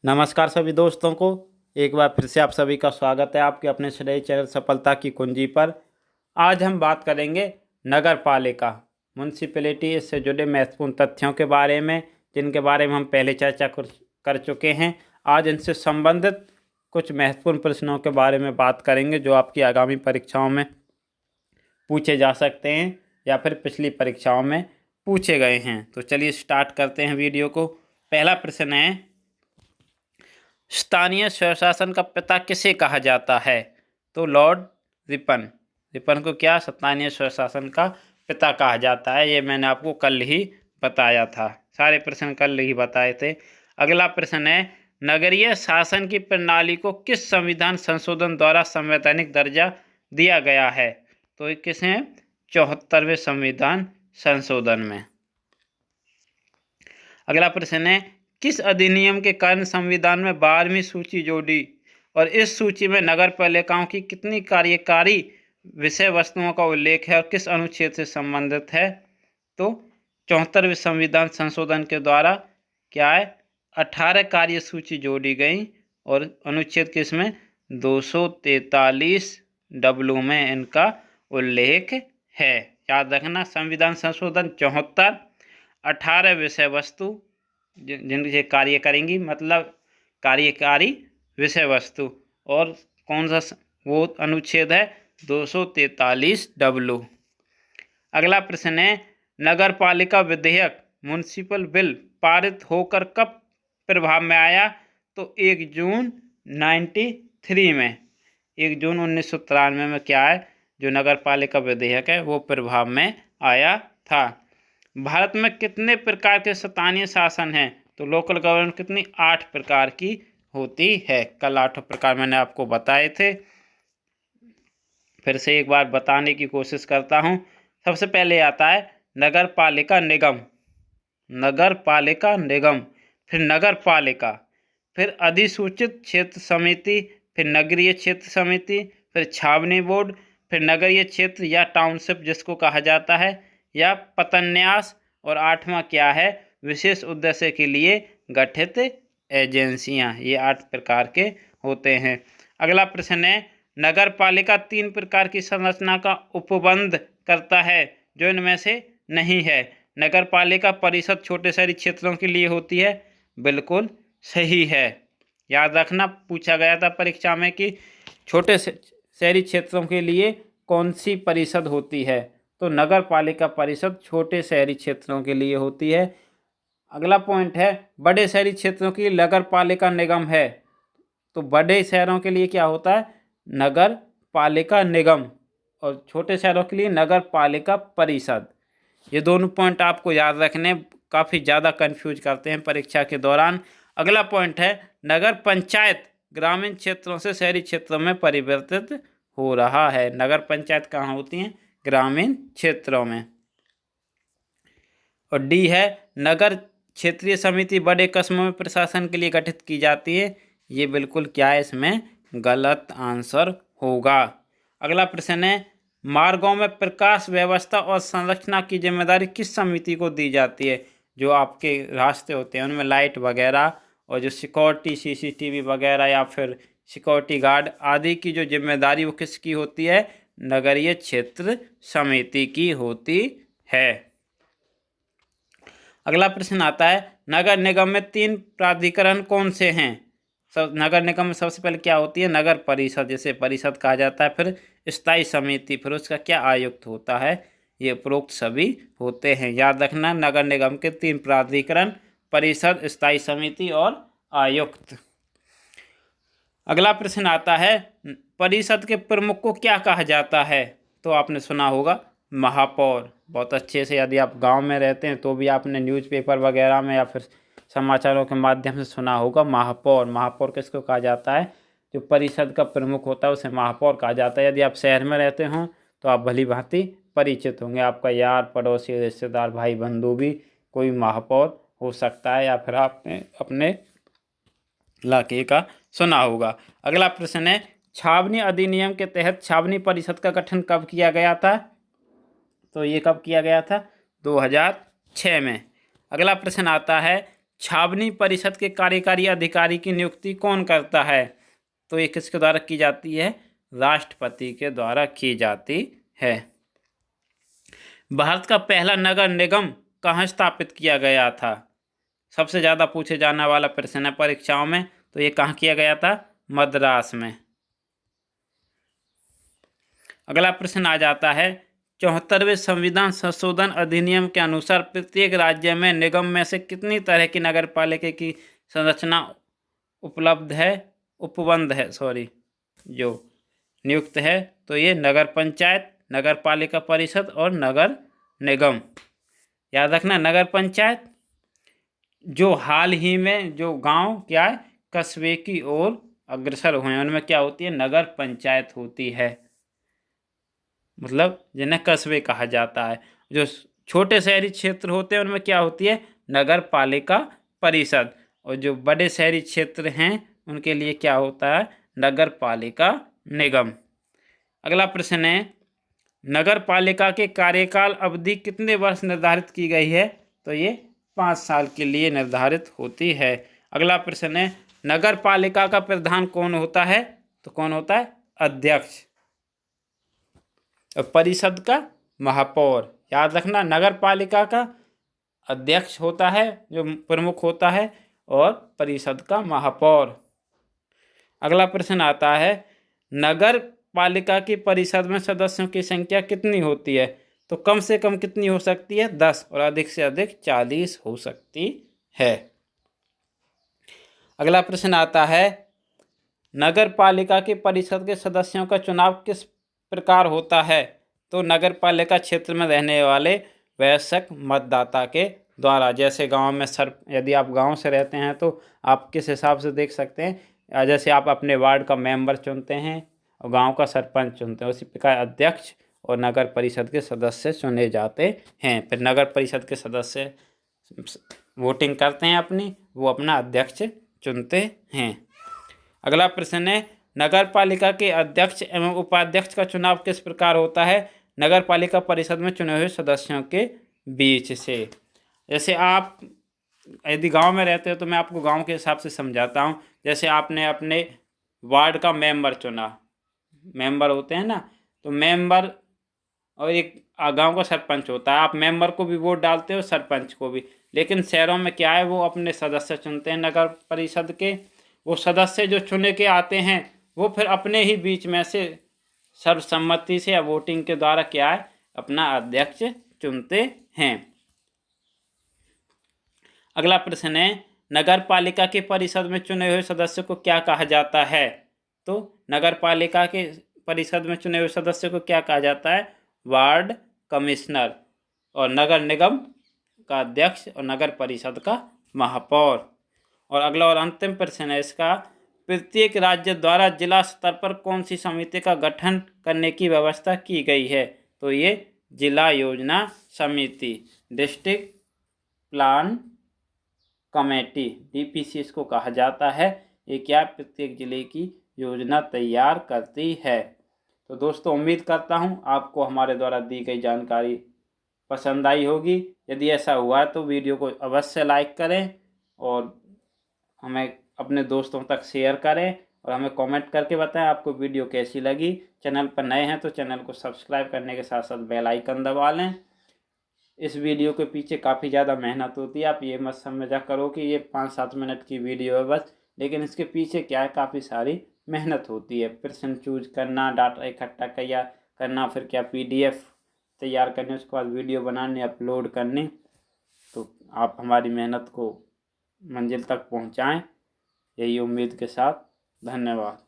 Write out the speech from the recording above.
नमस्कार सभी दोस्तों को। एक बार फिर से आप सभी का स्वागत है आपके अपने श्रेय चैनल सफलता की कुंजी पर। आज हम बात करेंगे नगर पालिका म्यूनसिपैलिटी से जुड़े महत्वपूर्ण तथ्यों के बारे में, जिनके बारे में हम पहले चर्चा कर चुके हैं। आज इनसे संबंधित कुछ महत्वपूर्ण प्रश्नों के बारे में बात करेंगे जो आपकी आगामी परीक्षाओं में पूछे जा सकते हैं या फिर पिछली परीक्षाओं में पूछे गए हैं। तो चलिए स्टार्ट करते हैं वीडियो को। पहला प्रश्न है, स्थानीय स्वशासन का पिता किसे कहा जाता है? तो लॉर्ड रिपन। रिपन को क्या स्थानीय स्वशासन का पिता कहा जाता है? ये मैंने आपको कल ही बताया था, सारे प्रश्न कल ही बताए थे। अगला प्रश्न है, नगरीय शासन की प्रणाली को किस संविधान संशोधन द्वारा संवैधानिक दर्जा दिया गया है? तो ये किस है? 74वें संविधान संशोधन में। अगला प्रश्न है, किस अधिनियम के कारण संविधान में 12वीं सूची जोड़ी और इस सूची में नगर पालिकाओं की कितनी कार्यकारी विषय वस्तुओं का उल्लेख है और किस अनुच्छेद से संबंधित है? तो 74वें संविधान संशोधन के द्वारा क्या है, 18 कार्य सूची जोड़ी गई और अनुच्छेद किसमें? 243 डब्लू में इनका उल्लेख है। याद रखना, संविधान संशोधन 74, 18 विषय वस्तु जिनसे कार्य करेंगी, मतलब कार्यकारी विषय वस्तु, और कौन सा वो अनुच्छेद है? 243 डब्लू। अगला प्रश्न है, नगर पालिका विधेयक म्युनिसिपल बिल पारित होकर कब प्रभाव में आया? तो 1 जून 93 में, 1 जून 1993 में क्या है, जो नगर पालिका विधेयक है वो प्रभाव में आया था। भारत में कितने प्रकार के स्थानीय शासन हैं? तो लोकल गवर्नमेंट कितनी? 8 प्रकार की होती है। कल 8 प्रकार मैंने आपको बताए थे, फिर से एक बार बताने की कोशिश करता हूँ। सबसे पहले आता है नगर पालिका निगम, नगर पालिका निगम, फिर नगर पालिका, फिर अधिसूचित क्षेत्र समिति, फिर नगरीय क्षेत्र समिति, फिर छावनी बोर्ड, फिर नगरीय क्षेत्र या टाउनशिप जिसको कहा जाता है, या पतन्यास, और 8वां क्या है, विशेष उद्देश्य के लिए गठित एजेंसियां। ये 8 प्रकार के होते हैं। अगला प्रश्न है, नगर पालिका 3 प्रकार की संरचना का उपबंध करता है, जो इनमें से नहीं है। नगर पालिका परिषद छोटे शहरी क्षेत्रों के लिए होती है, बिल्कुल सही है। याद रखना, पूछा गया था परीक्षा में कि छोटे शहरी क्षेत्रों के लिए कौन सी परिषद होती है? तो नगर पालिका परिषद छोटे शहरी क्षेत्रों के लिए होती है। अगला पॉइंट है, बड़े शहरी क्षेत्रों की नगर पालिका निगम है। तो बड़े शहरों के लिए क्या होता है? नगर पालिका निगम, और छोटे शहरों के लिए नगर पालिका परिषद। ये दोनों पॉइंट आपको याद रखने, काफ़ी ज़्यादा कंफ्यूज करते हैं परीक्षा के दौरान। अगला पॉइंट है, नगर पंचायत ग्रामीण क्षेत्रों से शहरी क्षेत्रों में परिवर्तित हो रहा है। नगर पंचायत कहाँ होती हैं? ग्रामीण क्षेत्रों में। और डी है, नगर क्षेत्रीय समिति बड़े कस्बों में प्रशासन के लिए गठित की जाती है। ये बिल्कुल क्या है, इसमें गलत आंसर होगा। अगला प्रश्न है, मार्गों में प्रकाश व्यवस्था और संरचना की जिम्मेदारी किस समिति को दी जाती है? जो आपके रास्ते होते हैं उनमें लाइट वगैरह और जो सिक्योरिटी CCTV वगैरह या फिर सिक्योरिटी गार्ड आदि की जो जिम्मेदारी वो किसकी होती है? नगरीय क्षेत्र समिति की होती है। अगला प्रश्न आता है, नगर निगम में 3 प्राधिकरण कौन से हैं? नगर निगम में सबसे पहले क्या होती है? नगर परिषद, जिसे परिषद कहा जाता है, फिर स्थायी समिति, फिर उसका क्या आयुक्त होता है। ये उपरोक्त सभी होते हैं। याद रखना, नगर निगम के 3 प्राधिकरण, परिषद, स्थायी समिति और आयुक्त। अगला प्रश्न आता है, परिषद के प्रमुख को क्या कहा जाता है? तो आपने सुना होगा महापौर। बहुत अच्छे से, यदि आप गांव में रहते हैं तो भी आपने न्यूज़पेपर वगैरह में या फिर समाचारों के माध्यम से सुना होगा महापौर। महापौर किसको कहा जाता है? जो परिषद का प्रमुख होता है उसे महापौर कहा जाता है। यदि आप शहर में रहते हों तो आप भली भांति परिचित होंगे, आपका यार पड़ोसी रिश्तेदार भाई बंधु भी कोई महापौर हो सकता है, या फिर आपने अपने इलाके का सुना होगा। अगला प्रश्न है, छावनी अधिनियम के तहत छावनी परिषद का गठन कब किया गया था? तो ये कब किया गया था? 2006 में। अगला प्रश्न आता है, छावनी परिषद के कार्यकारी अधिकारी की नियुक्ति कौन करता है? तो ये किसके द्वारा की जाती है? राष्ट्रपति के द्वारा की जाती है। भारत का पहला नगर निगम कहाँ स्थापित किया गया था? सबसे ज़्यादा पूछे जाने वाला प्रश्न है परीक्षाओं में। तो ये कहाँ किया गया था? मद्रास में। अगला प्रश्न आ जाता है, 74वें संविधान संशोधन अधिनियम के अनुसार प्रत्येक राज्य में निगम में से कितनी तरह की नगरपालिका की संरचना जो नियुक्त है? तो ये नगर पंचायत, नगर पालिका परिषद और नगर निगम। याद रखना, नगर पंचायत जो हाल ही में जो गांव क्या है कस्बे की ओर अग्रसर हुए हैं उनमें क्या होती है? नगर पंचायत होती है, मतलब जिन्हें कस्बे कहा जाता है। जो छोटे शहरी क्षेत्र होते हैं उनमें क्या होती है? नगर पालिका परिषद। और जो बड़े शहरी क्षेत्र हैं उनके लिए क्या होता है? नगर पालिका निगम। अगला प्रश्न है, नगर पालिका के कार्यकाल अवधि कितने वर्ष निर्धारित की गई है? तो ये 5 साल के लिए निर्धारित होती है। अगला प्रश्न है, नगर पालिका का प्रधान कौन होता है? तो कौन होता है? अध्यक्ष। और परिषद का महापौर। याद रखना, नगर पालिका का अध्यक्ष होता है जो प्रमुख होता है, और परिषद का महापौर। अगला प्रश्न आता है, नगर पालिका की परिषद में सदस्यों की संख्या कितनी होती है? तो कम से कम कितनी हो सकती है? 10, और अधिक से अधिक 40 हो सकती है। अगला प्रश्न आता है, नगर पालिका की परिषद के सदस्यों का चुनाव किस प्रकार होता है? तो नगर पालिका क्षेत्र में रहने वाले वयस्क मतदाता के द्वारा। जैसे गांव में यदि आप गांव से रहते हैं तो आप किस हिसाब से देख सकते हैं, जैसे आप अपने वार्ड का मेंबर चुनते हैं और गांव का सरपंच चुनते हैं, उसी प्रकार अध्यक्ष और नगर परिषद के सदस्य चुने जाते हैं। फिर नगर परिषद के सदस्य वोटिंग करते हैं अपनी, वो अपना अध्यक्ष चुनते हैं। अगला प्रश्न है, नगर पालिका के अध्यक्ष एवं उपाध्यक्ष का चुनाव किस प्रकार होता है? नगर पालिका परिषद में चुने हुए सदस्यों के बीच से। जैसे आप यदि गांव में रहते हो तो मैं आपको गांव के हिसाब से समझाता हूं। जैसे आपने अपने वार्ड का मेंबर चुना, मेंबर होते हैं ना, तो मेंबर और एक गांव का सरपंच होता है। आप मेंबर को भी वोट डालते हो, सरपंच को भी। लेकिन शहरों में क्या है, वो अपने सदस्य चुनते हैं नगर परिषद के। वो सदस्य जो चुने के आते हैं वो फिर अपने ही बीच में से सर्वसम्मति से या वोटिंग के द्वारा क्या है, अपना अध्यक्ष चुनते हैं। अगला प्रश्न है, नगर पालिका के परिषद में चुने हुए सदस्य को क्या कहा जाता है? तो नगर पालिका के परिषद में चुने हुए सदस्य को क्या कहा जाता है? Ward commissioner. और नगर निगम का अध्यक्ष और नगर परिषद का महापौर। और अगला और अंतिम प्रश्न है इसका, प्रत्येक राज्य द्वारा जिला स्तर पर कौन सी समिति का गठन करने की व्यवस्था की गई है? तो ये जिला योजना समिति, डिस्ट्रिक्ट प्लान कमेटी, डीपीसी इसको कहा जाता है। ये क्या, प्रत्येक जिले की योजना तैयार करती है। तो दोस्तों, उम्मीद करता हूँ आपको हमारे द्वारा दी गई जानकारी पसंद आई होगी। यदि ऐसा हुआ तो वीडियो को अवश्य लाइक करें और हमें अपने दोस्तों तक शेयर करें, और हमें कमेंट करके बताएं आपको वीडियो कैसी लगी। चैनल पर नए हैं तो चैनल को सब्सक्राइब करने के साथ साथ बेल आइकन दबा लें। इस वीडियो के पीछे काफ़ी ज़्यादा मेहनत होती है। आप ये मत समझा करो कि ये 5-7 मिनट की वीडियो है बस, लेकिन इसके पीछे क्या है, काफ़ी सारी मेहनत होती है। प्रश्न चूज करना, डाटा इकट्ठा करना, फिर क्या PDF तैयार करने, उसके बाद वीडियो बनाने, अपलोड करने। तो आप हमारी मेहनत को मंजिल तक पहुंचाएं, यही उम्मीद के साथ। धन्यवाद।